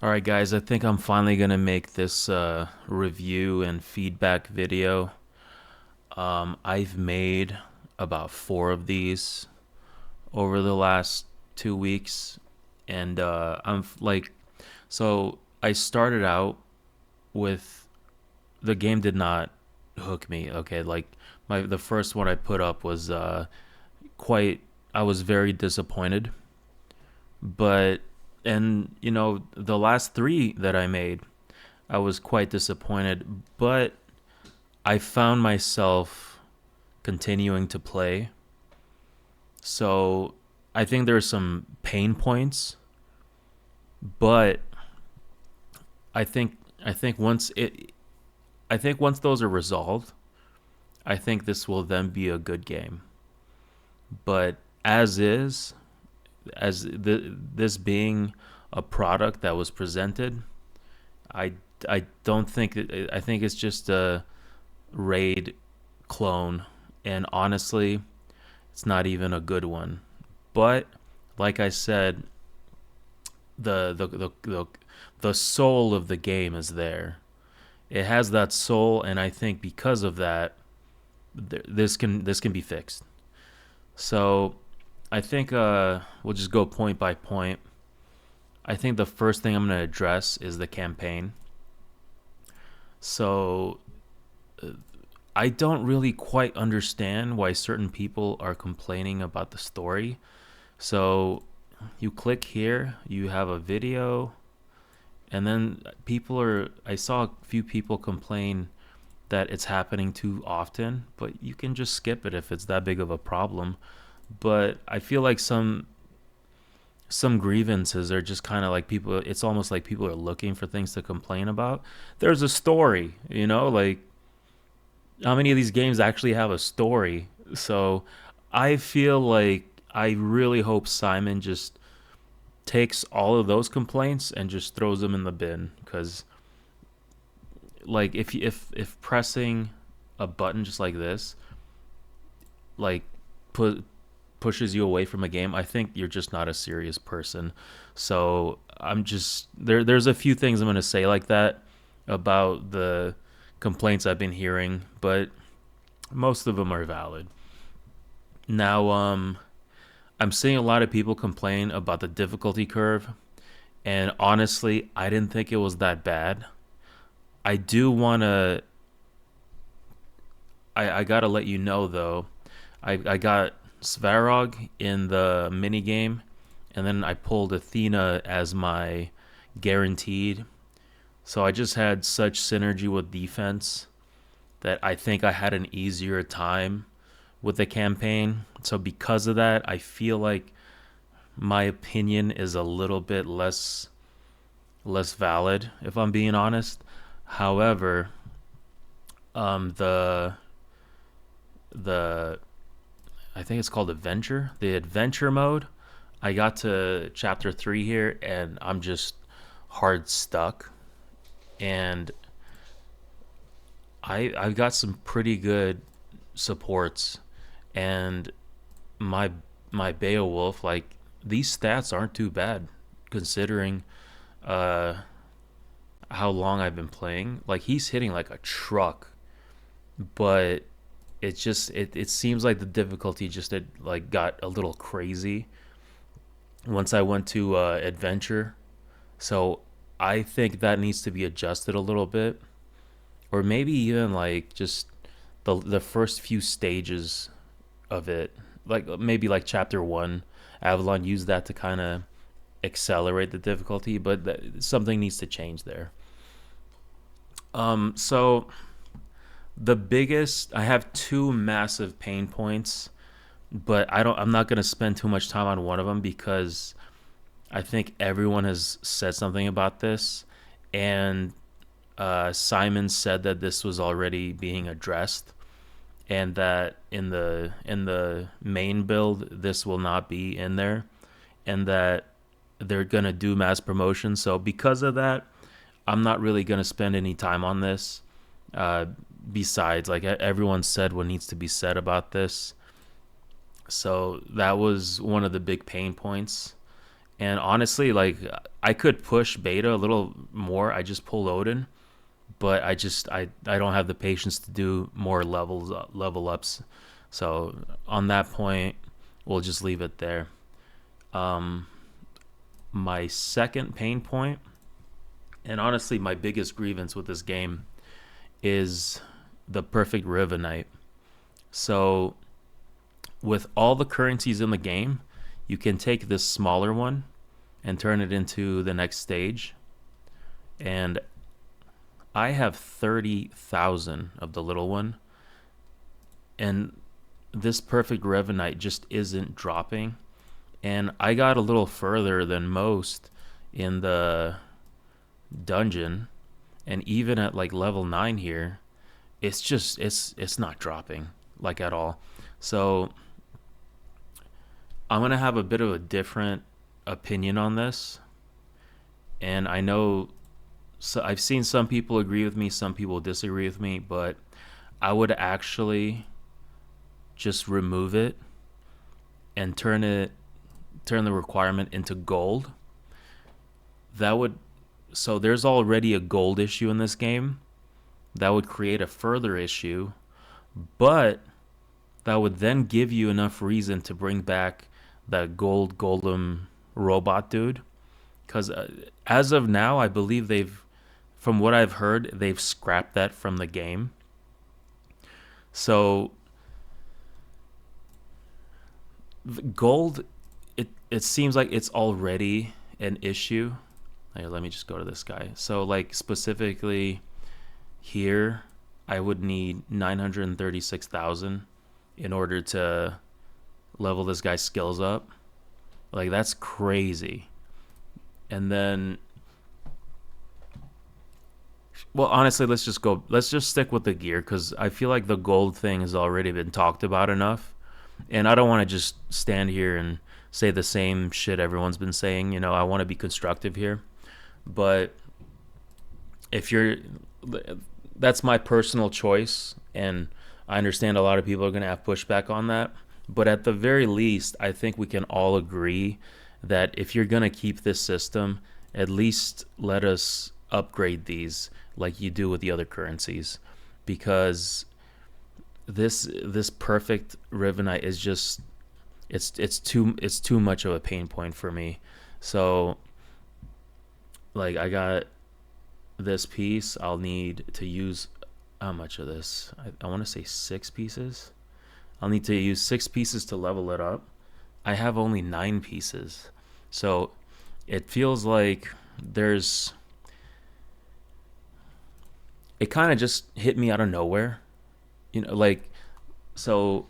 All right, guys, I think I'm finally going to make this review and feedback video. I've made about four of these over the last 2 weeks, and so I started out with the game did not hook me. Okay, like the first one I put up was quite. I was very disappointed, but the last three that I made I was quite disappointed, but I found myself continuing to play. So I think there's some pain points, but I think I think once it I think once those are resolved, I think this will then be a good game. But as is, this being a product that was presented, I I don't think I think it's just a raid clone, and honestly, it's not even a good one. But like I said, the soul of the game is there. It has that soul, and I think because of that, this can be fixed. So I think we'll just go point by point. I think the first thing I'm going to address is the campaign. So I don't really quite understand why certain people are complaining about the story. So you click here, you have a video, and then I saw a few people complain that it's happening too often, but you can just skip it if it's that big of a problem. But I feel like some grievances are just kind of like people, it's almost like people are looking for things to complain about. There's a story, like how many of these games actually have a story? So I feel like I really hope Simon just takes all of those complaints and just throws them in the bin, because like if pressing a button just like this like put pushes you away from a game, I think you're just not a serious person. So I'm just there's a few things I'm going to say like that about the complaints I've been hearing, but most of them are valid. Now I'm seeing a lot of people complain about the difficulty curve, and honestly, I didn't think it was that bad. I do want to I got to let you know though. I got Svarog in the mini game, and then I pulled Athena as my guaranteed. So I just had such synergy with defense that I think I had an easier time with the campaign. So because of that, I feel like my opinion is a little bit less valid, if I'm being honest. However, the the I think it's called adventure. The adventure mode. I got to chapter 3 here, and I'm just hard stuck. And I've got some pretty good supports, and my my Beowulf, like, these stats aren't too bad considering uh how long I've been playing. Like, he's hitting like a truck, but it seems like the difficulty just like got a little crazy once I went to adventure. So I think that needs to be adjusted a little bit, or maybe even like just the first few stages of it, like maybe like chapter 1, Avalon used that to kind of accelerate the difficulty, but something needs to change there. So the biggest, I have two massive pain points, but I'm not going to spend too much time on one of them because I think everyone has said something about this, and Simon said that this was already being addressed, and that in the main build this will not be in there, and that they're gonna do mass promotion. So because of that, I'm not really gonna spend any time on this. Uh, Besides, like, everyone said what needs to be said about this, so that was one of the big pain points. And honestly, like I could push beta a little more. I just pulled Odin, but I don't have the patience to do more level ups. So on that point, we'll just leave it there. Um, my second pain point, and honestly my biggest grievance with this game, is the perfect Rivenite. So with all the currencies in the game, you can take this smaller one and turn it into the next stage. And I have 30,000 of the little one, and this perfect Revenite just isn't dropping. And I got a little further than most in the dungeon, and even at like level 9 here, it's not dropping like at all. So I'm gonna have a bit of a different opinion on this, and I know, so I've seen some people agree with me, some people disagree with me, but I would actually just remove it and turn the requirement into gold. That would, so there's already a gold issue in this game. That would create a further issue, but that would then give you enough reason to bring back that gold golem robot dude. Because as of now, I believe from what I've heard, they've scrapped that from the game. So gold, it seems like it's already an issue. Here, let me just go to this guy. So like specifically here, I would need 936,000 in order to level this guy's skills up. Like that's crazy. And then, well, honestly, let's just stick with the gear, because I feel like the gold thing has already been talked about enough, and I don't want to just stand here and say the same shit everyone's been saying. You know, I want to be constructive here. But if you're, that's my personal choice, and I understand a lot of people are going to have pushback on that. But at the very least, I think we can all agree that if you're going to keep this system, at least let us upgrade these like you do with the other currencies, because this perfect Rivenite is just, it's too much of a pain point for me. So like I got this piece, I'll need to use, how much of this? I want to say 6 pieces. I'll need to use 6 pieces to level it up. I have only 9 pieces. So it feels like it kind of just hit me out of nowhere. You know, like, so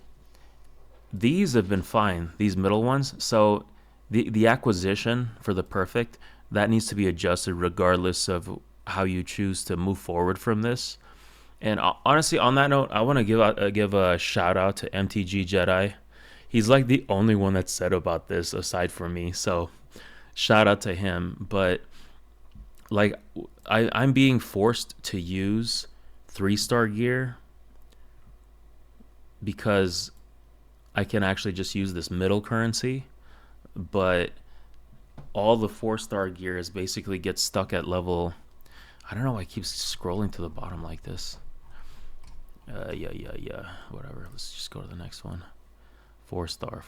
these have been fine, these middle ones. So the acquisition for the perfect, that needs to be adjusted regardless of how you choose to move forward from this. And honestly, on that note, I want to give a shout out to MTG Jedi. He's like the only one that's said about this aside from me. So shout out to him. But like I'm being forced to use 3-star gear because I can actually just use this middle currency, but all the 4-star gear is basically gets stuck at level, I don't know why I keep scrolling to the bottom like this. Yeah, whatever, let's just go to the next one. 4-star.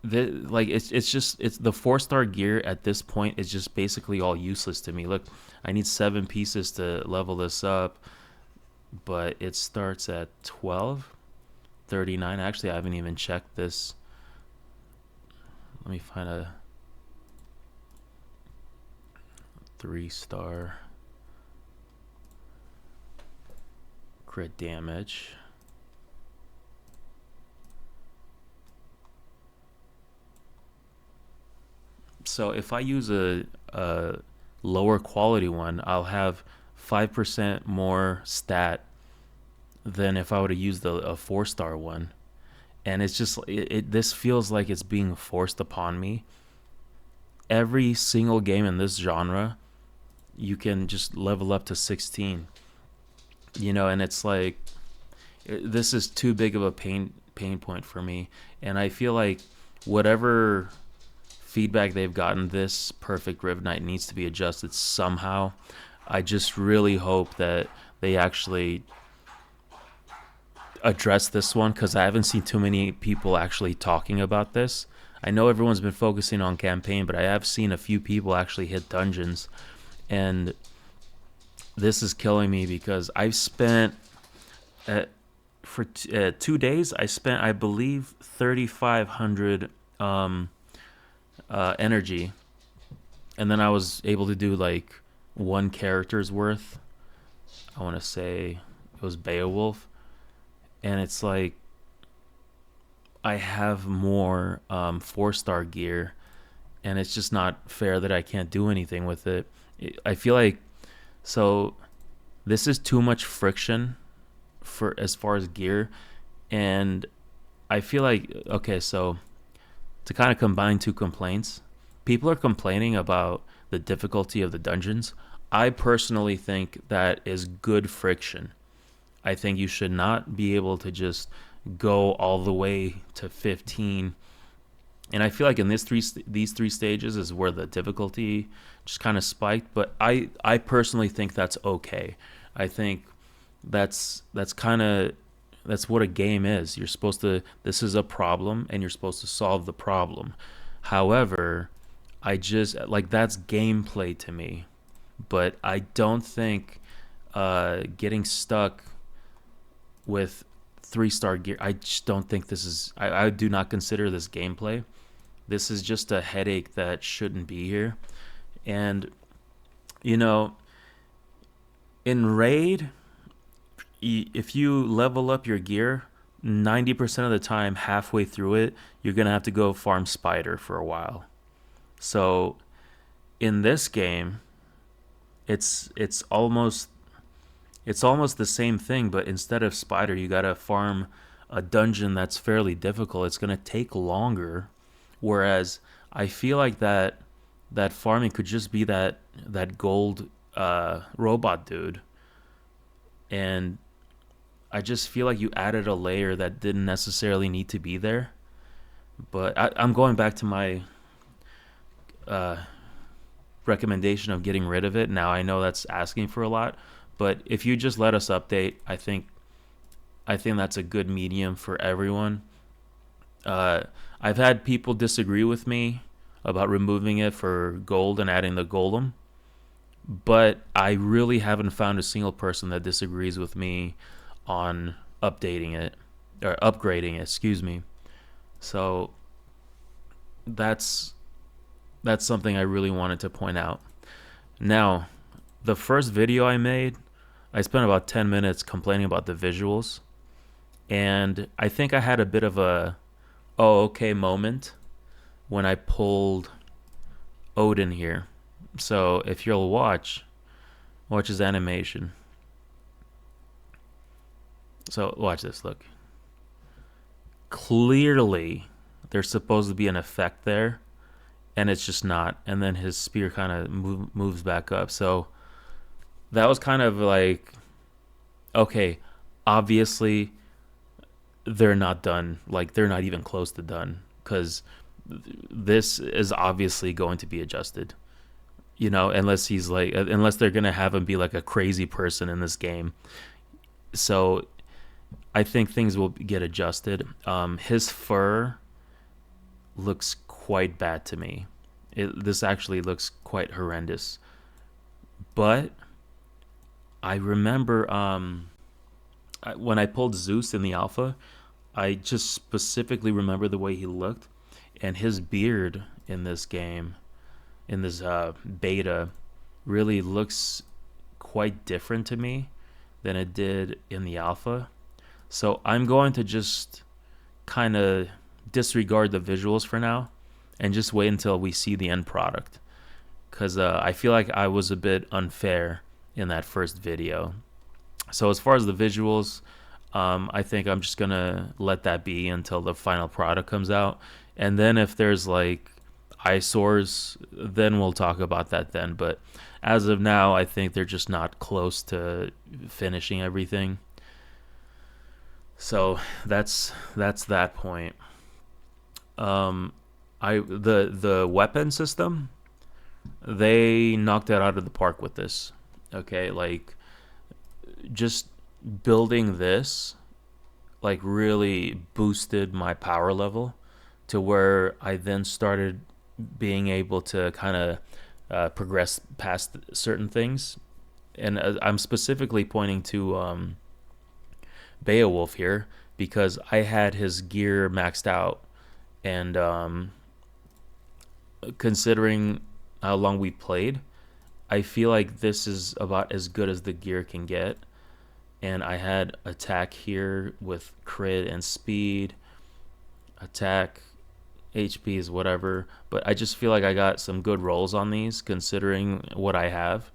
It's the 4-star gear at this point is just basically all useless to me. Look, I need 7 pieces to level this up, but it starts at 1239. Actually, I haven't even checked this. Let me find a 3-star crit damage. So if I use a lower quality one, I'll have 5% more stat than if I would have used a 4-star one. And it's just, this feels like it's being forced upon me. Every single game in this genre, you can just level up to 16. You know, and it's like, this is too big of a pain point for me. And I feel like whatever feedback they've gotten, this perfect Riv Knight needs to be adjusted somehow. I just really hope that they actually address this one, because I haven't seen too many people actually talking about this. I know everyone's been focusing on campaign, but I have seen a few people actually hit dungeons, and this is killing me because I've spent for 2 days. I spent, I believe, 3,500 energy, and then I was able to do like one character's worth. I want to say it was Beowulf, and it's like I have more 4-star gear, and it's just not fair that I can't do anything with it. I feel like, so this is too much friction for as far as gear, and I feel like, okay, so to kind of combine two complaints, people are complaining about the difficulty of the dungeons. I personally think that is good friction. I think you should not be able to just go all the way to 15. And I feel like in these three stages is where the difficulty just kind of spiked. But I personally think that's okay. I think that's kind of, that's what a game is. You're supposed to, this is a problem and you're supposed to solve the problem. However, I just like, that's gameplay to me. But I don't think getting stuck with 3-star gear, I just don't think this is, I do not consider this gameplay. This is just a headache that shouldn't be here. And you know, in raid, if you level up your gear 90% of the time, halfway through it, you're gonna have to go farm spider for a while. So in this game, it's almost the same thing, but instead of spider, you gotta farm a dungeon that's fairly difficult. It's gonna take longer, whereas I feel like that farming could just be that gold robot dude, and I just feel like you added a layer that didn't necessarily need to be there. But I'm going back to my uh, recommendation of getting rid of it. Now I know that's asking for a lot, but if you just let us update, I think that's a good medium for everyone. Uh, I've had people disagree with me about removing it for gold and adding the golem, but I really haven't found a single person that disagrees with me on updating it or upgrading it, excuse me. So that's something I really wanted to point out. Now, the first video I made, I spent about 10 minutes complaining about the visuals, and I think I had a bit of a oh okay moment when I pulled Odin here. So if you'll watch his animation. So watch this, look. Clearly there's supposed to be an effect there, and it's just not. And then his spear kind of moves back up. So that was kind of like, okay, obviously they're not done. Like, they're not even close to done, because this is obviously going to be adjusted. You know, unless he's like, unless they're gonna have him be like a crazy person in this game. So I think things will get adjusted. His fur looks quite bad to me. This actually looks quite horrendous. But I remember when I pulled Zeus in the alpha, I just specifically remember the way he looked, and his beard in this game, in this beta, really looks quite different to me than it did in the alpha. So I'm going to just kind of disregard the visuals for now and just wait until we see the end product, because I feel like I was a bit unfair in that first video. So as far as the visuals, I think I'm just gonna let that be until the final product comes out, and then if there's like eyesores, then we'll talk about that then. But as of now, I think they're just not close to finishing everything. So that's that point. Um, the weapon system, they knocked it out of the park with this. Okay, like just building this like really boosted my power level to where I then started being able to kind of progress past certain things. And I'm specifically pointing to Beowulf here because I had his gear maxed out, and considering how long we played, I feel like this is about as good as the gear can get. And I had attack here with crit and speed, attack, HP is whatever. But I just feel like I got some good rolls on these considering what I have.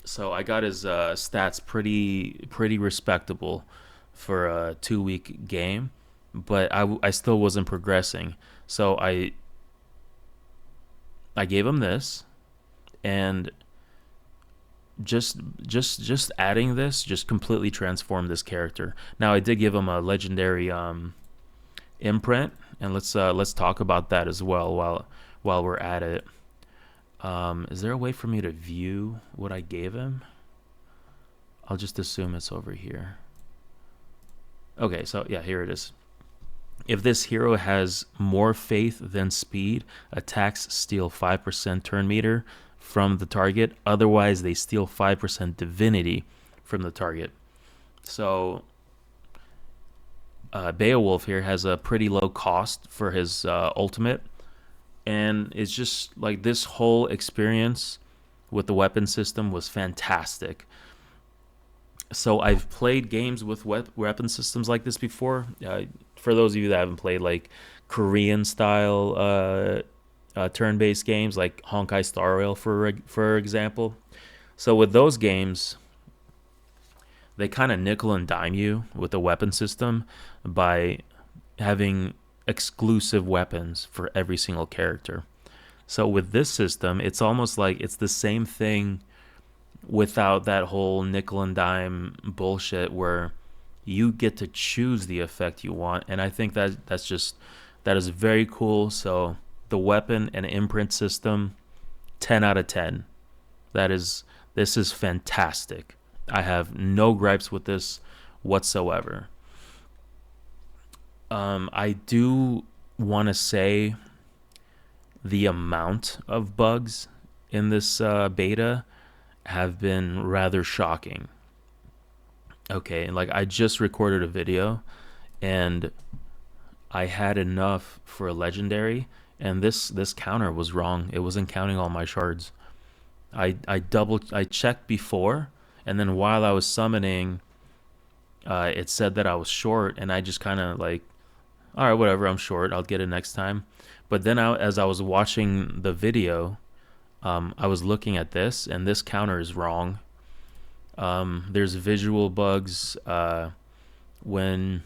So I got his stats pretty respectable for a 2 week game, but I still wasn't progressing. So I gave him this, and just adding this just completely transformed this character. Now I did give him a legendary imprint, and let's talk about that as well while we're at it. Is there a way for me to view what I gave him? I'll just assume it's over here. Okay, so yeah, here it is. If this hero has more faith than speed, attacks steal 5% turn meter from the target. Otherwise, they steal 5% divinity from the target. So, Beowulf here has a pretty low cost for his ultimate. And it's just like this whole experience with the weapon system was fantastic. So I've played games with weapon systems like this before. For those of you that haven't played like Korean style turn-based games like Honkai Star Rail for example. So with those games, they kind of nickel and dime you with the weapon system by having exclusive weapons for every single character. So with this system, it's almost like it's the same thing without that whole nickel and dime bullshit where you get to choose the effect you want. And I think that is very cool. So the weapon and imprint system, 10 out of 10. This is fantastic. I have no gripes with this whatsoever. I do want to say the amount of bugs in this beta have been rather shocking. Okay, and like I just recorded a video and I had enough for a legendary, and this counter was wrong. It wasn't counting all my shards. I checked before, and then while I was summoning, it said that I was short, and I just kind of like, all right, whatever, I'm short. I'll get it next time. But then as I was watching the video, I was looking at this, and this counter is wrong. There's visual bugs when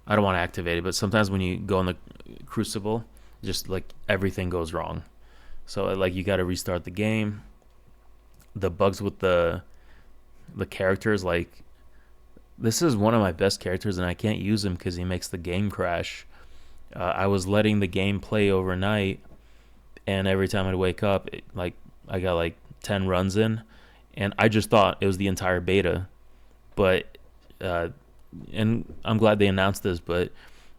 I don't want to activate it, but sometimes when you go in the Crucible, just like everything goes wrong. So like you got to restart the game. The bugs with the characters, like this is one of my best characters, and I can't use him because he makes the game crash. I was letting the game play overnight, and every time I'd wake up, like I got like 10 runs in, and I just thought it was the entire beta. But and I'm glad they announced this, but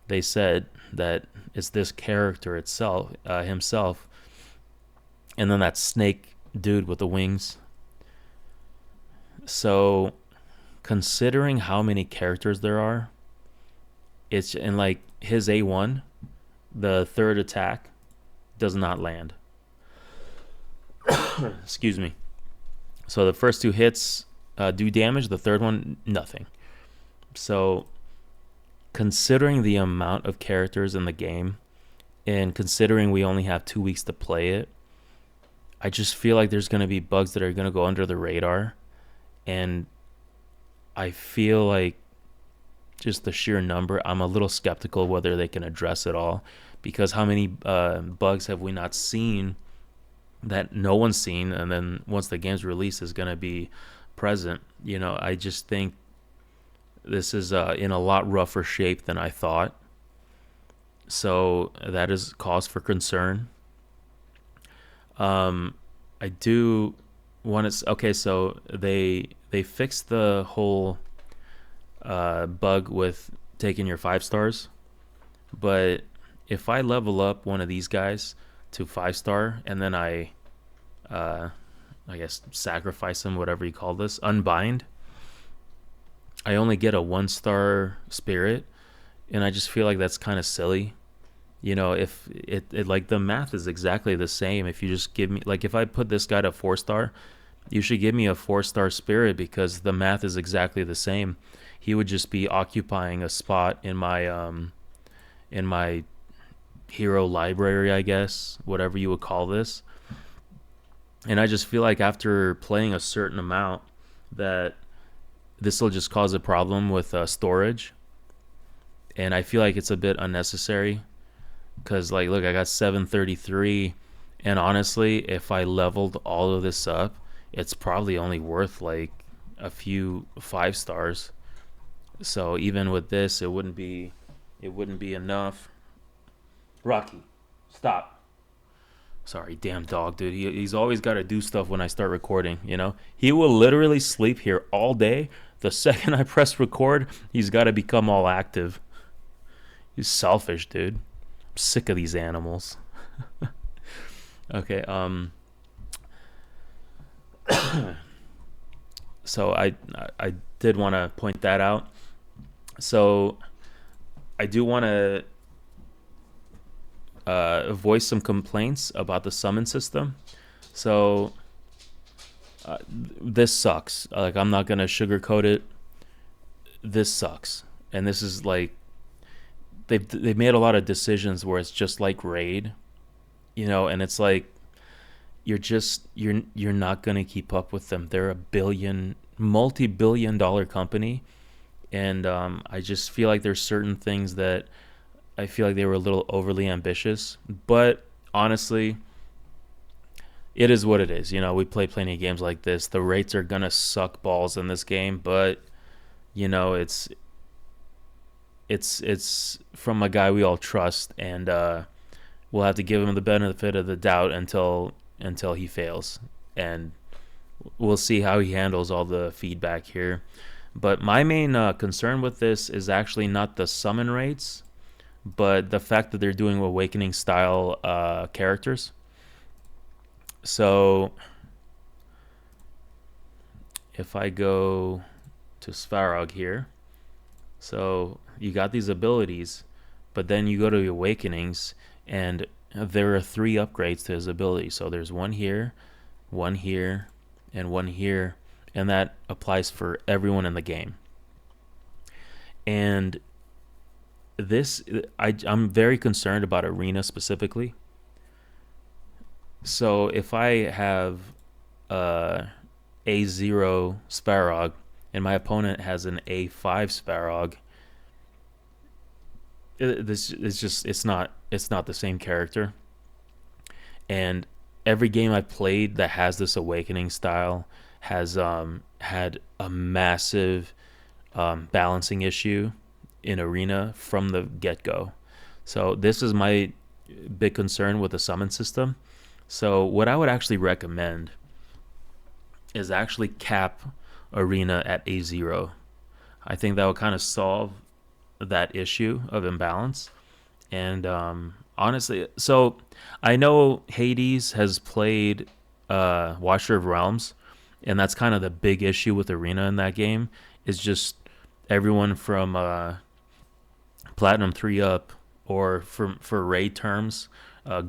they said that it's this character itself, himself, and then that snake dude with the wings. So, considering how many characters there are, it's in like his A1, the third attack does not land. Excuse me. So the first two hits do damage, the third one, nothing. So, considering the amount of characters in the game, and considering we only have 2 weeks to play it, I just feel like there's going to be bugs that are going to go under the radar. And I feel like just the sheer number, I'm a little skeptical whether they can address it all. Because how many bugs have we not seen that no one's seen, and then once the game's released is going to be present? You know, I just think this is in a lot rougher shape than I thought. So that is cause for concern. Um, I do want to. Okay, so they fixed the whole bug with taking your 5 stars, but if I level up one of these guys to 5 star and then uh, I guess sacrifice him, whatever you call this, unbind, I only get a 1 star spirit, and I just feel like that's kind of silly. You know, if it like the math is exactly the same. If you just give me, like, if I put this guy to 4 star, you should give me a 4 star spirit because the math is exactly the same. He would just be occupying a spot in my hero library, I guess, whatever you would call this. And I just feel like after playing a certain amount, that this will just cause a problem with storage. And I feel like it's a bit unnecessary because, like, look, I got 733, and honestly, if I leveled all of this up, it's probably only worth like a few 5 stars. So even with this, it wouldn't be enough. Rocky, stop. Sorry, damn dog, dude. He's always got to do stuff when I start recording, you know? He will literally sleep here all day. The second I press record, he's got to become all active. He's selfish, dude. I'm sick of these animals. Okay, so I did want to point that out. So I do want to voice some complaints about the summon system. So this sucks. Like, I'm not gonna sugarcoat it. This sucks, and this is like they've made a lot of decisions where it's just like raid, you know, and it's like you're not gonna keep up with them. They're a multi-billion-dollar company, and I just feel like there's certain things that I feel like they were a little overly ambitious. But honestly, it is what it is. You know, we play plenty of games like this. The rates are gonna suck balls in this game, but you know, it's from a guy we all trust, and we'll have to give him the benefit of the doubt until he fails, and we'll see how he handles all the feedback here. But my main concern with this is actually not the summon rates, but the fact that they're doing awakening style characters. So if I go to Svarog here, so you got these abilities, but then you go to the awakenings, and there are 3 upgrades to his ability. So there's one here, and one here, and that applies for everyone in the game. And this, I'm very concerned about arena specifically. So if I have A0 Sparrog and my opponent has an A5 Sparrog, this is just it's not the same character. And every game I've played that has this awakening style has had a massive balancing issue in arena from the get-go. So this is my big concern with the summon system. So what I would actually recommend is actually cap arena at A0. I think that would kind of solve that issue of imbalance. And honestly, so I know Hades has played Watcher of Realms, and that's kind of the big issue with arena in that game, is just everyone from Platinum 3 up, or for raid terms,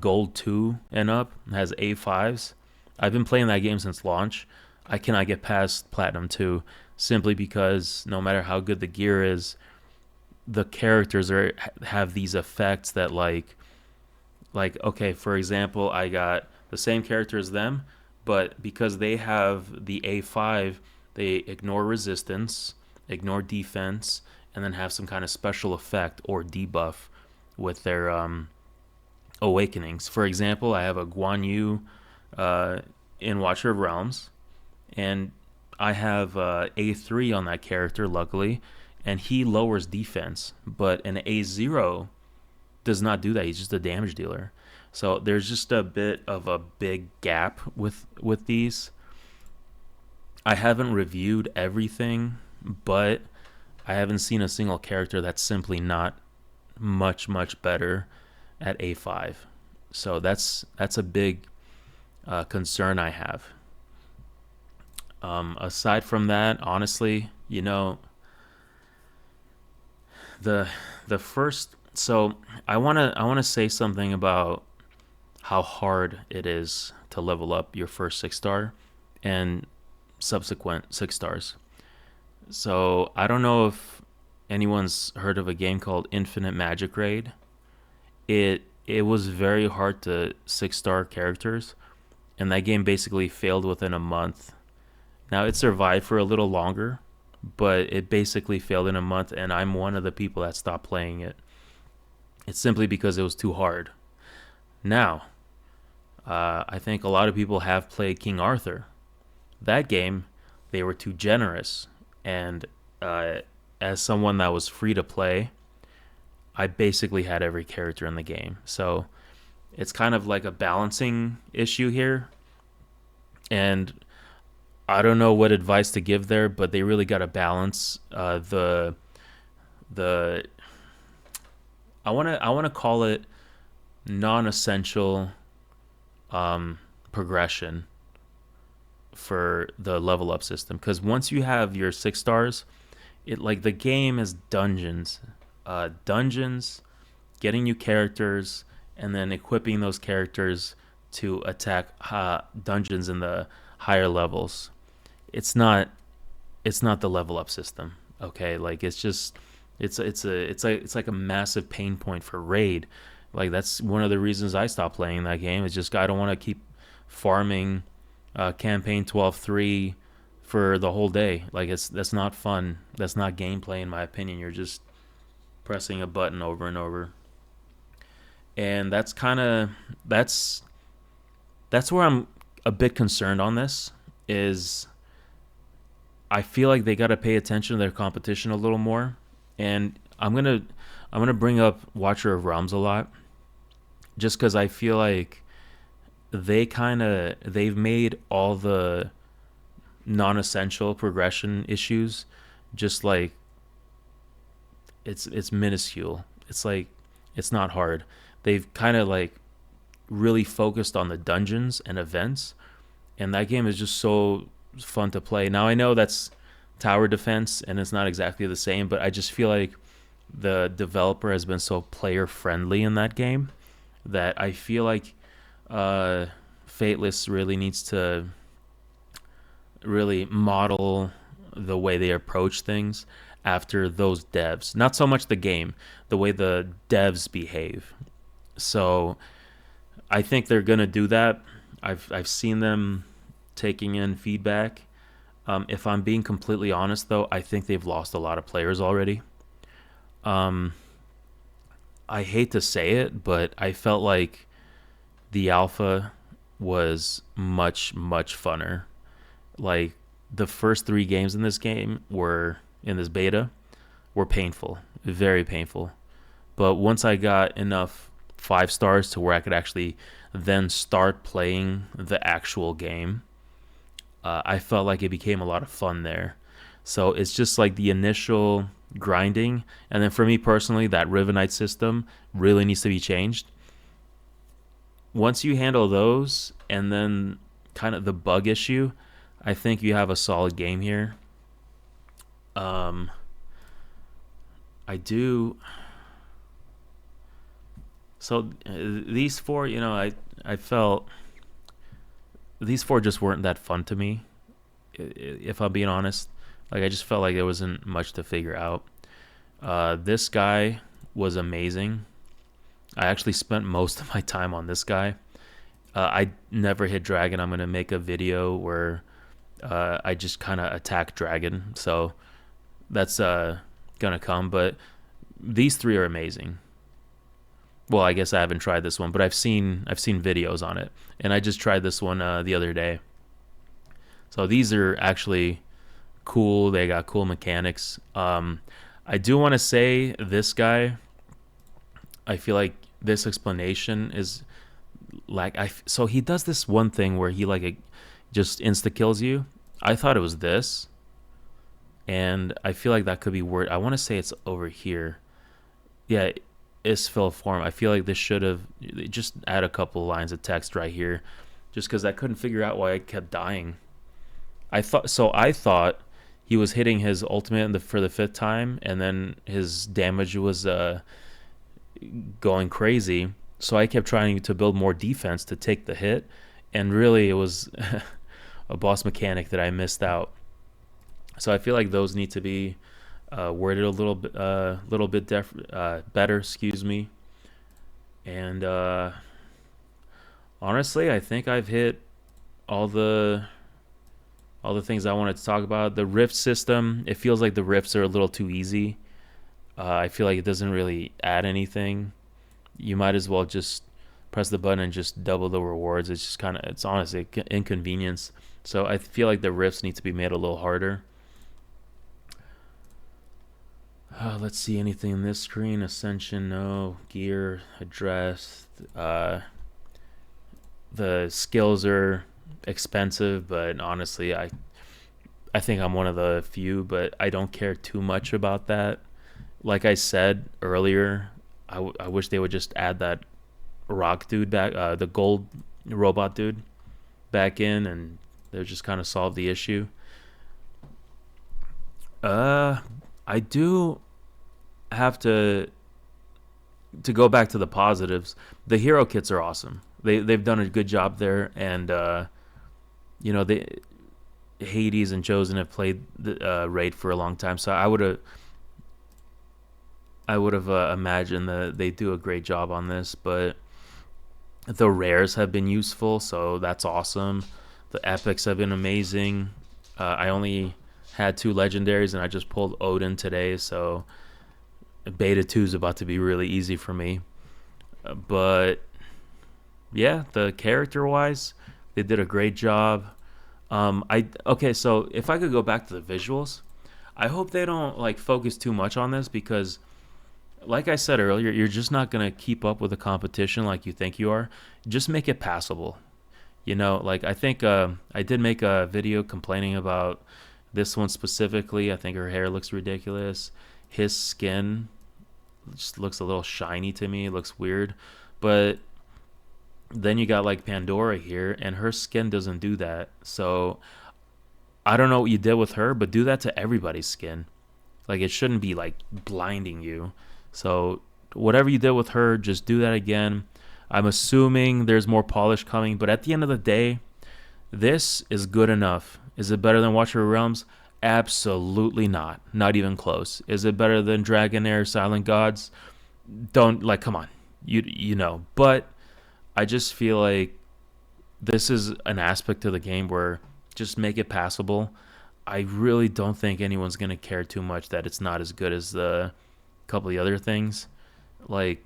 Gold 2 and up, has A5s. I've been playing that game since launch. I cannot get past Platinum 2 simply because no matter how good the gear is, the characters have these effects that like okay, for example, I got the same character as them, but because they have the A5, they ignore resistance, ignore defense, and then have some kind of special effect or debuff with their awakenings. For example, I have a Guan Yu in Watcher of Realms, and I have A3 on that character, luckily, and he lowers defense, but an A0 does not do that. He's just a damage dealer. So there's just a bit of a big gap with these. I haven't reviewed everything, but I haven't seen a single character that's simply not much better at A5. So that's a big concern I have. Aside from that, honestly, the the first. So I wanna say something about how hard it is to level up your first 6 star and subsequent 6 stars. So I don't know if anyone's heard of a game called Infinite Magic Raid. It was very hard to 6 star characters, and that game basically failed within a month. Now it survived for a little longer, but it basically failed in a month, and I'm one of the people that stopped playing it. It's simply because it was too hard. Now, I think a lot of people have played King Arthur. That game, they were too generous, and as someone that was free to play, I basically had every character in the game. So it's kind of like a balancing issue here, and I don't know what advice to give there, but they really got to balance the I want to call it non-essential progression for the level up system, because once you have your 6 stars, it like the game is dungeons, getting new characters, and then equipping those characters to attack dungeons in the higher levels. It's not the level up system. Okay, like it's just it's like a massive pain point for raid. Like that's one of the reasons I stopped playing that game. It's just I don't want to keep farming campaign 12-3 for the whole day. Like that's not fun. That's not gameplay in my opinion. You're just pressing a button over and over. And that's where I'm a bit concerned on this is I feel like they got to pay attention to their competition a little more. And I'm gonna bring up Watcher of Realms a lot, just because I feel like they've made all the non-essential progression issues just like it's minuscule. It's like it's not hard. They've kind of like really focused on the dungeons and events, and that game is just so fun to play. Now I know that's tower defense and it's not exactly the same, but I just feel like the developer has been so player friendly in that game that I feel like Fateless really needs to really model the way they approach things after those devs. Not so much the game, the way the devs behave. So I think they're gonna do that. I've seen them taking in feedback. If I'm being completely honest, though, I think they've lost a lot of players already. Um, I hate to say it, but I felt like the alpha was much funner. Like the first 3 games in this beta were painful, very painful. But once I got enough 5 stars to where I could actually then start playing the actual game, I felt like it became a lot of fun there. So it's just like the initial grinding, and then for me personally, that Rivenite system really needs to be changed. Once you handle those, and then kind of the bug issue, I think you have a solid game here. Um, I do. So these four, I felt these four just weren't that fun to me. If I'm being honest, like I just felt like there wasn't much to figure out. This guy was amazing. I actually spent most of my time on this guy. I never hit dragon. I'm gonna make a video where I just kind of attack dragon. So that's gonna come. But these 3 are amazing. Well, I guess I haven't tried this one, but I've seen videos on it, and I just tried this one the other day. So these are actually cool. They got cool mechanics. I do want to say this guy. I feel like this explanation is like so he does this one thing where he like just insta kills you. I thought it was this, and I feel like that could be word. I want to say it's over here. Yeah, is filiform. I feel like this should have just add a couple lines of text right here, just because I couldn't figure out why I kept dying. I thought he was hitting his ultimate for the fifth time, and then his damage was going crazy. So I kept trying to build more defense to take the hit, and really it was a boss mechanic that I missed out. So I feel like those need to be worded a little bit better. Excuse me. And honestly, I think I've hit all the things I wanted to talk about. The rift system, it feels like the rifts are a little too easy. I feel like it doesn't really add anything. You might as well just press the button and just double the rewards. It's just it's honestly inconvenience. So I feel like the rifts need to be made a little harder. Let's see, anything in this screen. Ascension, no. Gear, address. The skills are expensive, but honestly, I think I'm one of the few, but I don't care too much about that. Like I said earlier, I wish they would just add that rock dude back, the gold robot dude back in, and they just kind of solve the issue. I do have to go back to the positives. The hero kits are awesome. They've done a good job there, and they Hades and Chosen have played the raid for a long time, so I would have imagined that they do a great job on this. But the rares have been useful, so that's awesome. The epics have been amazing. I only had 2 legendaries, and I just pulled Odin today, so beta 2 is about to be really easy for me. But yeah, the character wise, they did a great job. So if I could go back to the visuals, I hope they don't like focus too much on this, because like I said earlier, you're just not going to keep up with the competition like you think you are. Just make it passable. Like I think I did make a video complaining about this one specifically. I think her hair looks ridiculous. His skin just looks a little shiny to me. It looks weird. But then you got like Pandora here, and her skin doesn't do that. So I don't know what you did with her, but do that to everybody's skin. Like, it shouldn't be like blinding you. So whatever you did with her, just do that again. I'm assuming there's more polish coming, but at the end of the day, this is good enough. Is it better than Watcher of Realms? Absolutely not. Not even close. Is it better than Dragonair, Silent Gods? Don't, like, come on. You know. But I just feel like this is an aspect of the game where just make it passable. I really don't think anyone's going to care too much that it's not as good as the couple of the other things. Like,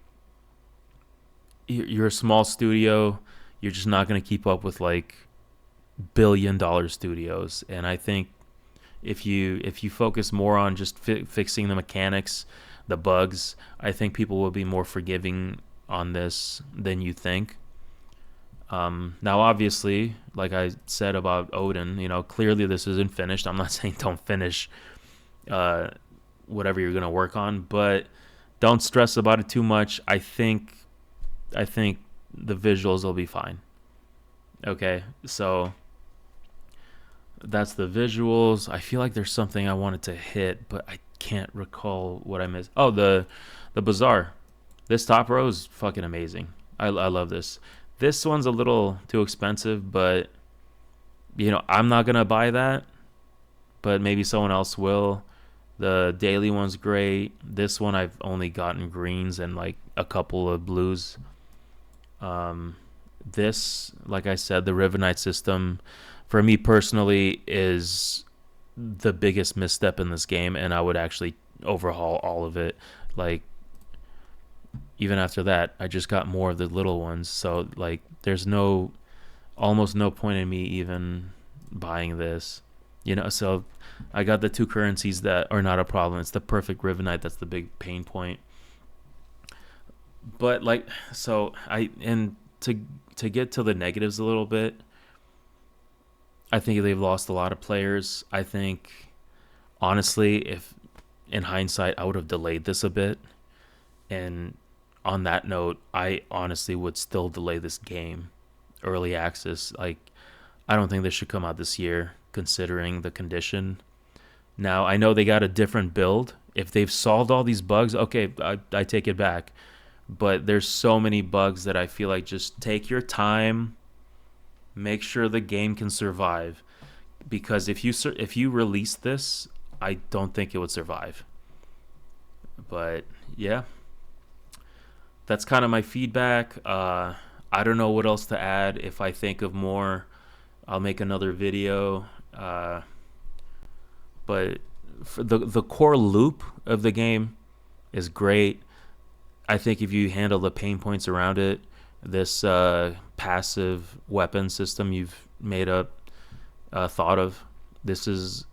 you're a small studio. You're just not going to keep up with, like, billion-dollar studios. And I think if you focus more on just fixing the mechanics, the bugs, I think people will be more forgiving on this than you think. Now, obviously, like I said about Odin, clearly this isn't finished. I'm not saying don't finish whatever you're going to work on, but don't stress about it too much. I think the visuals will be fine. Okay, so that's the visuals. I feel like there's something I wanted to hit, but I can't recall what I missed. Oh, the bazaar. This top row is fucking amazing. I love this. This one's a little too expensive, but I'm not gonna buy that. But maybe someone else will. The daily one's great. This one I've only gotten greens and like a couple of blues. This, like I said, the Rivenite system, for me personally, is the biggest misstep in this game, and I would actually overhaul all of it. Like, even after that, I just got more of the little ones. So, like, there's almost no point in me even buying this. So I got the 2 currencies that are not a problem. It's the perfect Rivenite that's the big pain point. But like, so I and to get to the negatives a little bit, I think they've lost a lot of players. I think honestly, if in hindsight, I would have delayed this a bit. And on that note, I honestly would still delay this game early access. Like, I don't think this should come out this year, considering the condition. Now, I know they got a different build. If they've solved all these bugs, okay, I take it back. But there's so many bugs that I feel like just take your time, make sure the game can survive. Because if you release this, I don't think it would survive. But yeah, that's kind of my feedback. I don't know what else to add. If I think of more, I'll make another video. But for the core loop of the game is great. I think if you handle the pain points around it, this passive weapon system you've made up, thought of, this is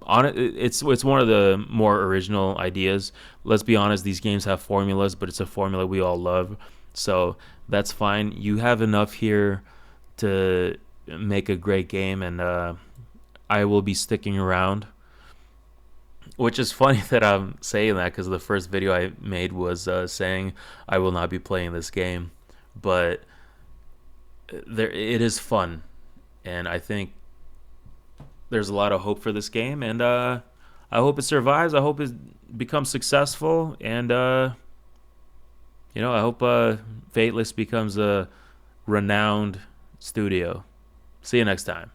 on it. It's one of the more original ideas. Let's be honest; these games have formulas, but it's a formula we all love, so that's fine. You have enough here to make a great game, and I will be sticking around. Which is funny that I'm saying that because the first video I made was saying I will not be playing this game, but there it is fun, and I think there's a lot of hope for this game, and I hope it survives. I hope it becomes successful, and I hope Fateless becomes a renowned studio. See you next time.